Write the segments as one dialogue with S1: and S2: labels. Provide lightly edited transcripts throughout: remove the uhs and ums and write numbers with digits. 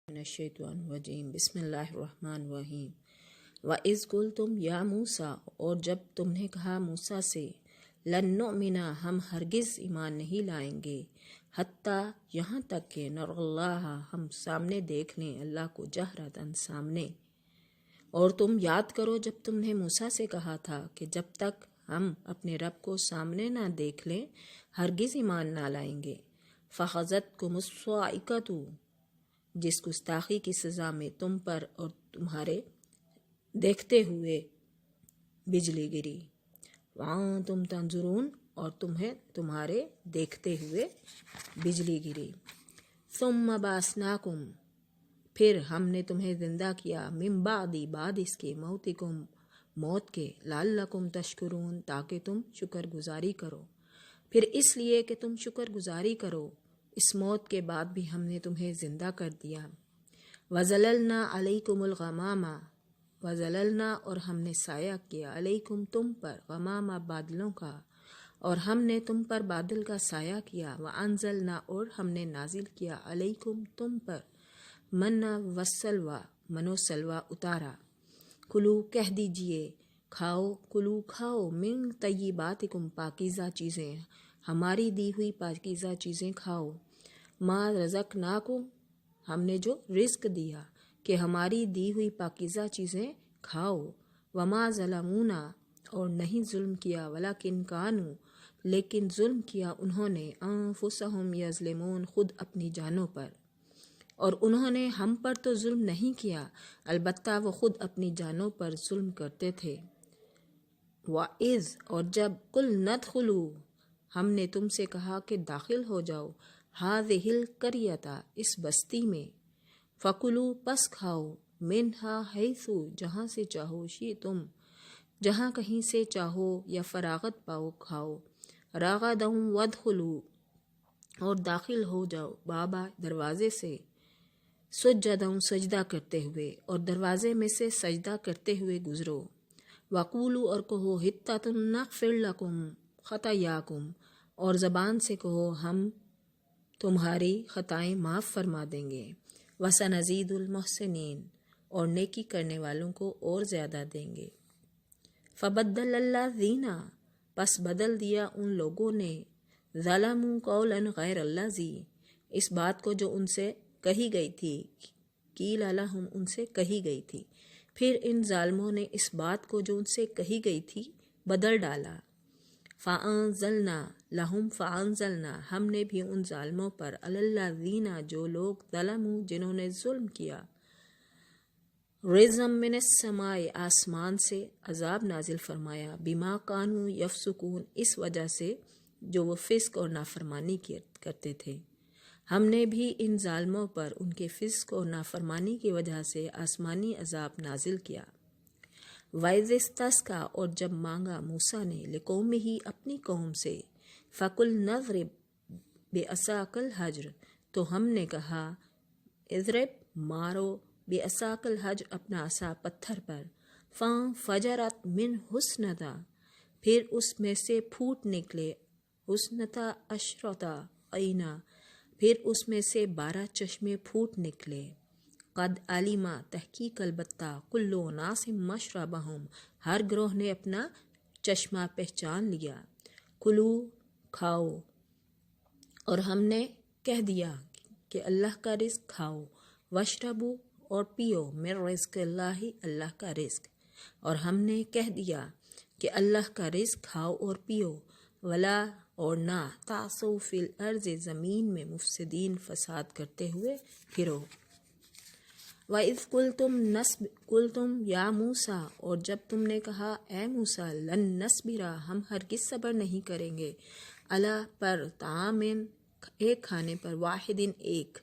S1: من الشیطان الرجیم بسم اللہ الرحمن الرحیم وَإِذْ قُلْتُمْ یا موسیٰ، اور جب تم نے کہا موسیٰ سے، لن نؤمن، ہم ہرگز ایمان نہیں لائیں گے، حتیٰ یہاں تک کہ نر اللہ، ہم سامنے دیکھ لیں اللہ کو جہرتاً سامنے۔ اور تم یاد کرو جب تم نے موسیٰ سے کہا تھا کہ جب تک ہم اپنے رب کو سامنے نہ دیکھ لیں ہرگز ایمان نہ لائیں گے۔ فَأَخَذَتْكُمُ الصَّاعِقَةُ، جس گستاخی کی سزا میں تم پر اور تمہارے دیکھتے ہوئے بجلی گری، وَأَنْتُمْ تَنْظُرُونَ، اور تمہیں تمہارے دیکھتے ہوئے بجلی گری۔ ثُمَّ بَعَثْنَاكُمْ، پھر ہم نے تمہیں زندہ کیا، من بعد اس کے، موتکم، موت کے، لعلکم تشکرون، تاکہ تم شکر گزاری کرو، پھر اس لیے کہ تم شکر گزاری کرو، اس موت کے بعد بھی ہم نے تمہیں زندہ کر دیا۔ وَظَلَلْنَا عَلَيْكُمُ الْغَمَامَ، وَظَلَلْنَا، اور ہم نے سایہ کیا، علیکم، تم پر، غمامہ، بادلوں کا، اور ہم نے تم پر بادل کا سایہ کیا، وَأَنزَلْنَا، اور ہم نے نازل کیا، علیکم، تم پر، منّا وَالسَّلْوَیٰ، من و سلوہ اتارا۔ کلو، کہہ دیجئے، کھاؤ، کلو، کھاؤ، من طیباتکم، پاکیزہ چیزیں، ہماری دی ہوئی پاکیزہ چیزیں کھاؤ، ما رزقناکم، ہم نے جو رزق دیا کہ ہماری دی ہوئی پاکیزہ چیزیں کھاؤ، وما ظلمونا، اور نہیں ظلم کیا، ولکن کانوا، لیکن ظلم کیا انہوں نے، انفسہم یظلمون، خود اپنی جانوں پر، اور انہوں نے ہم پر تو ظلم نہیں کیا، البتہ وہ خود اپنی جانوں پر ظلم کرتے تھے۔ وَإِذْ، اور جب، قُلْنَا ادْخُلُوا، ہم نے تم سے کہا کہ داخل ہو جاؤ، هَٰذِهِ الْقَرْيَةَ، اس بستی میں، فَكُلُوا، پس کھاؤ، مِنْهَا، حیث، جہاں سے چاہو، شئتم، جہاں کہیں سے چاہو یا فراغت پاؤ کھاؤ، رَغَدًا وَادْخُلُوا، اور داخل ہو جاؤ، بابا، دروازے سے، سجداً، سجدہ کرتے ہوئے، اور دروازے میں سے سجدہ کرتے ہوئے گزرو، وَقُولُوا، اور کہو، حِطَّةٌ نَغْفِرْ لَكُمْ خَطَايَاكُمْ، اور زبان سے کہو ہم تمہاری خطائیں معاف فرما دیں گے، وَسَنَزِيدُ الْمُحْسِنِينَ، اور نیکی کرنے والوں کو اور زیادہ دیں گے۔ فَبَدَّلَ الَّذِينَ، پس بدل دیا ان لوگوں نے، ظَلَمُوا قَوْلًا غَيْرَ الَّذِي، اس بات کو جو ان سے کہی گئی تھی، قِیلَ لَهُمْ، ان سے کہی گئی تھی، پھر ان ظالموں نے اس بات کو جو ان سے کہی گئی تھی بدل ڈالا۔ فَأَنزَلْنَا لَهُمْ، فَأَنزَلْنَا، ہم نے بھی ان ظالموں پر، عَلَى الَّذِينَ، جو لوگ، ظَلَمُوا، جنہوں نے ظلم کیا، رِجْزًا مِّنَ السَّمَاءِ، آسمان سے عذاب نازل فرمایا، بِمَا كَانُوا يَفْسُقُونَ، اس وجہ سے جو وہ فسق اور نافرمانی کرتے تھے۔ ہم نے بھی ان ظالموں پر ان کے فسق اور نافرمانی کی وجہ سے آسمانی عذاب نازل کیا۔ وَإِذِ اسْتَسْقَىٰ، اور جب مانگا موسیٰ نے، لِقَوْمِهِ، اپنی قوم سے، فَقُلْنَا اضْرِبْ بِعَصَاكَ الْحَجَرَ، تو ہم نے کہا، اضرب، مارو، بِعَصَاكَ الْحَجَرَ، اپنا عصا پتھر پر، فَانْفَجَرَتْ مِنْهُ اثْنَتَا، پھر اس میں سے پھوٹ نکلے، اثْنَتَا عَشْرَةَ عَیْنًا، پھر اس میں سے 12 چشمے پھوٹ نکلے، قد علما، تحقیق البتہ، کل اناس مشربہم، ہر گروہ نے اپنا چشمہ پہچان لیا، کلو، کھاؤ، اور ہم نے کہہ دیا کہ اللہ کا رزق کھاؤ، واشربو، اور پیو، من رزق اللہ، اللہ کا رزق، اور ہم نے کہہ دیا کہ اللہ کا رزق کھاؤ اور پیو، ولا، اور نہ، تعثوا فی الارض، زمین میں مفسدین، فساد کرتے ہوئے پھرو۔ وَإِذْ قُلْتُمْ یا موسیٰ، اور جب تم نے کہا اے موسیٰ، لن نصبر، ہم ہرگز صبر نہیں کریں گے، علی، پر، طعام، ایک کھانے پر، واحد، ایک،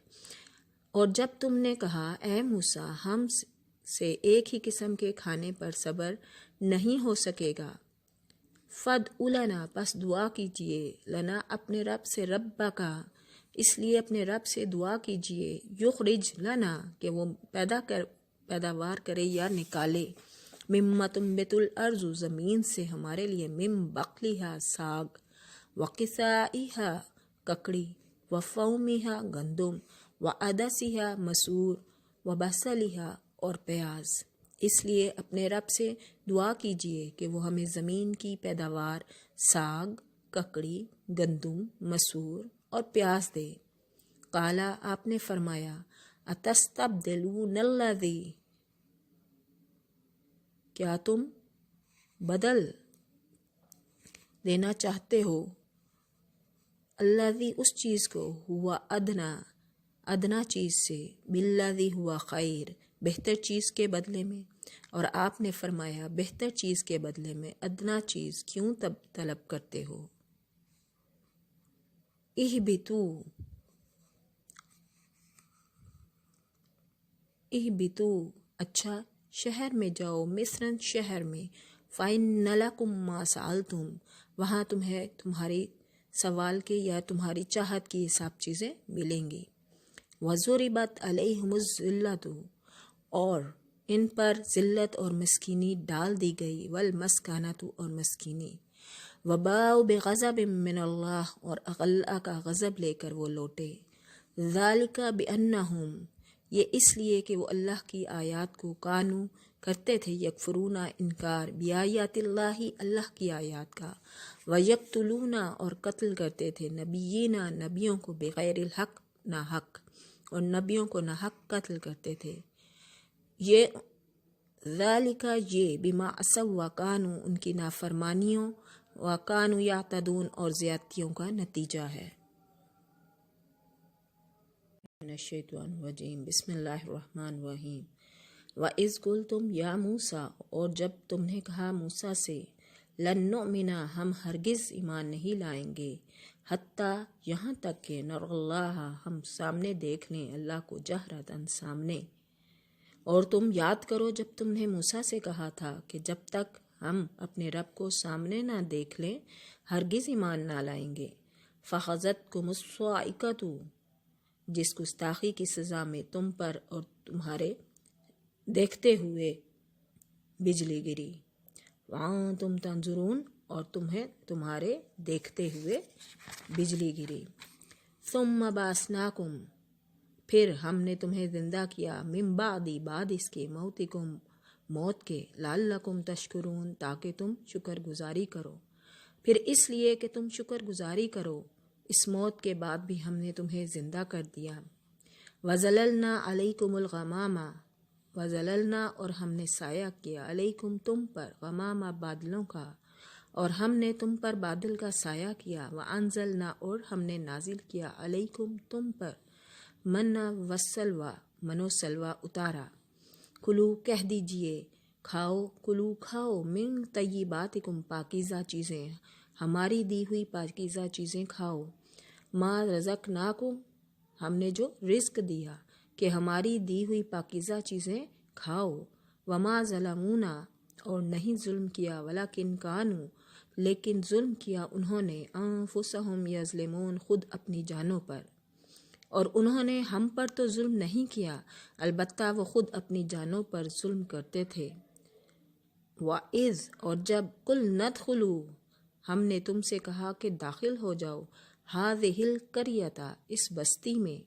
S1: اور جب تم نے کہا اے موسیٰ، ہم سے ایک ہی قسم کے کھانے پر صبر نہیں ہو سکے گا، فَادْعُ لَنَا، پس دعا کیجئے، لنا، اپنے رب سے، ربک، اس لیے اپنے رب سے دعا کیجئے، یخرج لنا، کہ وہ پیداوار کرے یا نکالے، مما تنبت الارض، زمین سے ہمارے لیے، من بقلھا، ساگ، وقثائھا، ککڑی، وفومھا، گندم، وعدسھا، مسور، وبصلہ اور پیاز۔ اس لیے اپنے رب سے دعا کیجیے کہ وہ ہمیں زمین کی پیداوار ساگ، ککڑی، گندم، مسور اور پیاز دے۔ قالا آپ نے فرمایا اتستبدلون الذی، کیا تم بدل دینا چاہتے ہو الذی اس چیز کو ہوا ادنا چیز سے بالذی ہوا خیر بہتر چیز کے بدلے میں، اور آپ نے فرمایا بہتر چیز کے بدلے میں ادنا چیز کیوں طلب کرتے ہو۔ اہبطوا اچھا شہر میں جاؤ، مصر شہر میں، فإن لکم ما سألتم وہاں تمہیں تمہاری سوال کے یا تمہاری چاہت کی سب چیزیں ملیں گی۔ وضربت علیہم الذلۃ اور ان پر ذلت اور مسکینی ڈال دی گئی، والمسکنۃ اور مسکینی، وباؤ بغضب من اللہ اور اللہ کا غضب لے کر وہ لوٹے۔ ذالک بانہم یہ اس لیے کہ وہ اللہ کی آیات کو کانو کرتے تھے، یکفرون انکار بیایات اللہ اللہ کی آیات کا، ویقتلون اور قتل کرتے تھے نبیین نبیوں کو بغیر الحق نہ حق، اور نبیوں کو نہ حق قتل کرتے تھے۔ یہ ذالک یہ بما عصوا وکانوا ان کی نافرمانیوں، وکانوا یعتدون اور زیادتیوں کا نتیجہ ہے۔ من الشیطان الرجیم بسم اللہ الرحمن الرحیم وَإِذْ قُلْتُمْ یا موسیٰ اور جب تم نے کہا موسیٰ سے لن نؤمن ہم ہرگز ایمان نہیں لائیں گے حتیٰ یہاں تک کہ نر اللہ ہم سامنے دیکھ لیں اللہ کو جہرتاً سامنے۔ اور تم یاد کرو جب تم نے موسیٰ سے کہا تھا کہ جب تک ہم اپنے رب کو سامنے نہ دیکھ لیں ہرگز ایمان نہ لائیں گے۔ فَأَخَذَتْكُمُ الصَّاعِقَةُ جس گستاخی کی سزا میں تم پر اور تمہارے دیکھتے ہوئے بجلی گری، وَأَنْتُمْ تَنْظُرُونَ اور تمہیں تمہارے دیکھتے ہوئے بجلی گری۔ ثُمَّ بَعَثْنَاكُمْ پھر ہم نے تمہیں زندہ کیا، من بعد اس کے موتکم موت کے، لعلکم تشکرون تاکہ تم شکر گزاری کرو، پھر اس لیے کہ تم شکر گزاری کرو اس موت کے بعد بھی ہم نے تمہیں زندہ کر دیا۔ وَظَلَلْنَا عَلَيْكُمُ الْغَمَامَ وَظَلَلْنَا اور ہم نے سایہ کیا علیکم تم پر غمامہ بادلوں کا، اور ہم نے تم پر بادل کا سایہ کیا۔ وَأَنزَلْنَا اور ہم نے نازل کیا علیکم تم پر منّا وسلویٰ من و سلویٰ اتارا۔ کلو کہہ دیجئے کھاؤ، کلو کھاؤ من طیباتکم پاکیزہ چیزیں، ہماری دی ہوئی پاکیزہ چیزیں کھاؤ، ما رزقناکم ہم نے جو رزق دیا کہ ہماری دی ہوئی پاکیزہ چیزیں کھاؤ۔ وما ظلمونا اور نہیں ظلم کیا، ولکن کانوا لیکن ظلم کیا انہوں نے، انفسہم یظلمون خود اپنی جانوں پر، اور انہوں نے ہم پر تو ظلم نہیں کیا البتہ وہ خود اپنی جانوں پر ظلم کرتے تھے۔ وَإِذْ اور جب قُلْنَا ادْخُلُوا ہم نے تم سے کہا کہ داخل ہو جاؤ، هَذِهِ الْقَرْيَةَ اس بستی میں،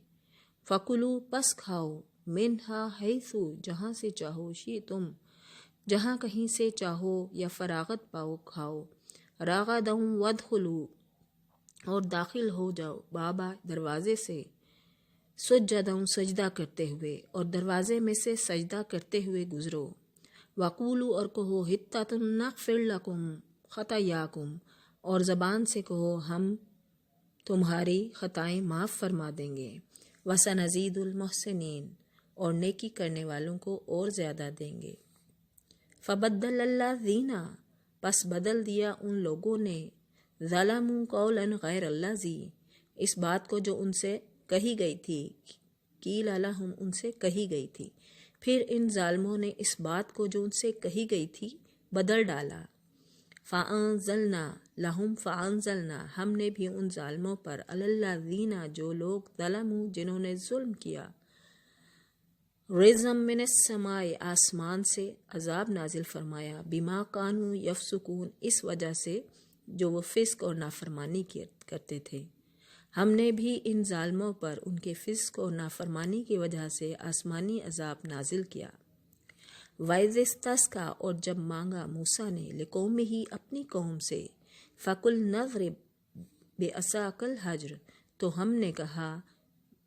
S1: فَكُلُوا پس کھاؤ، مِنْهَا حَيْثُ جہاں سے چاہو، شِئْتُمْ جہاں کہیں سے چاہو یا فراغت پاؤ کھاؤ، رَغَدًا وَادْخُلُوا اور داخل ہو جاؤ، بابا دروازے سے، سجداً سجدہ کرتے ہوئے اور دروازے میں سے سجدہ کرتے ہوئے گزرو، وَقُولُوا اور کہو حِطَّةٌ نَغْفِرْ لَكُمْ خَطَايَاكُمْ اور زبان سے کہو ہم تمہاری خطائیں معاف فرما دیں گے، وَسَنَزِيدُ الْمُحْسِنِينَ اور نیکی کرنے والوں کو اور زیادہ دیں گے۔ فَبَدَّلَ الَّذِينَ پس بدل دیا ان لوگوں نے، ظَلَمُوا قَوْلًا غَيْرَ الَّذِي اس بات کو جو ان سے کہی گئی تھی، قِیلَ لَهُمْ ان سے کہی گئی تھی، پھر ان ظالموں نے اس بات کو جو ان سے کہی گئی تھی بدل ڈالا۔ فَأَنزَلْنَا لَهُمْ فَأَنزَلْنَا ہم نے بھی ان ظالموں پر، عَلَى الَّذِينَ جو لوگ ظلموا جنہوں نے ظلم کیا، رِجْزًا مِّنَ السَّمَاءِ آسمان سے عذاب نازل فرمایا، بِمَا كَانُوا يَفْسُقُونَ اس وجہ سے جو وہ فسق اور نافرمانی کرتے تھے۔
S2: ہم نے بھی ان ظالموں پر ان کے فسق و نافرمانی کی وجہ سے آسمانی عذاب نازل کیا۔ وَإِذِ اسْتَسْقَىٰ اور جب مانگا موسیٰ نے لِقَوْمِهِ اپنی قوم سے فَقُلْنَا اضْرِبْ بِعَصَاكَ الْحَجْرَ تو ہم نے کہا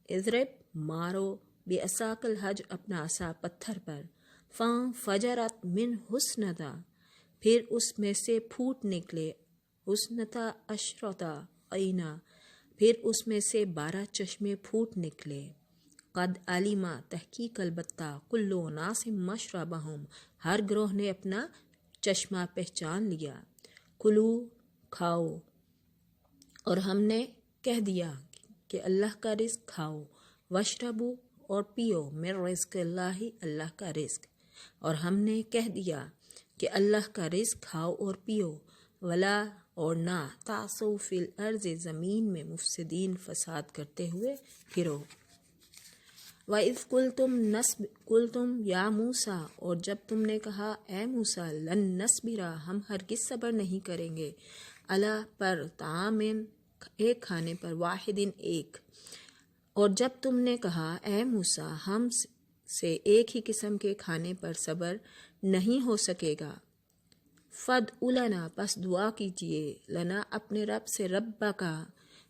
S2: اضرب مارو بعصاک الحجر اپنا عصا پتھر پر، فانفجرت منہ اثنتا پھر اس میں سے پھوٹ نکلے، اثنتا عشرتا عینا پھر اس میں سے 12 چشمے پھوٹ نکلے، قد علیما تحقیق البتہ کل اناس مشربہم ہر گروہ نے اپنا چشمہ پہچان لیا، کلو کھاؤ اور ہم نے کہہ دیا کہ اللہ کا رزق کھاؤ، واشربو اور پیو من رزق اللہ اللہ کا رزق، اور ہم نے کہہ دیا کہ اللہ کا رزق کھاؤ اور پیو، ولا اور نہ تعصوا فی الارض زمین میں مفسدین فساد کرتے ہوئے پھرو۔ وَإِذْ قُلْتُمْ یا موسیٰ اور جب تم نے کہا اے موسیٰ لن نصبر ہم ہرگز صبر نہیں کریں گے، علی پر طعام ایک کھانے پر، واحدن ایک، اور جب تم نے کہا اے موسیٰ ہم سے ایک ہی قسم کے کھانے پر صبر نہیں ہو سکے گا، فَادْعُ لَنَا پس دعا کیجئے، لنا اپنے رب سے، ربّا کا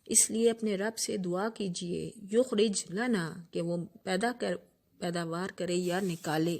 S2: اس لیے اپنے رب سے دعا کیجئے، یخرج لنا کہ وہ پیداوار کرے یا نکالے،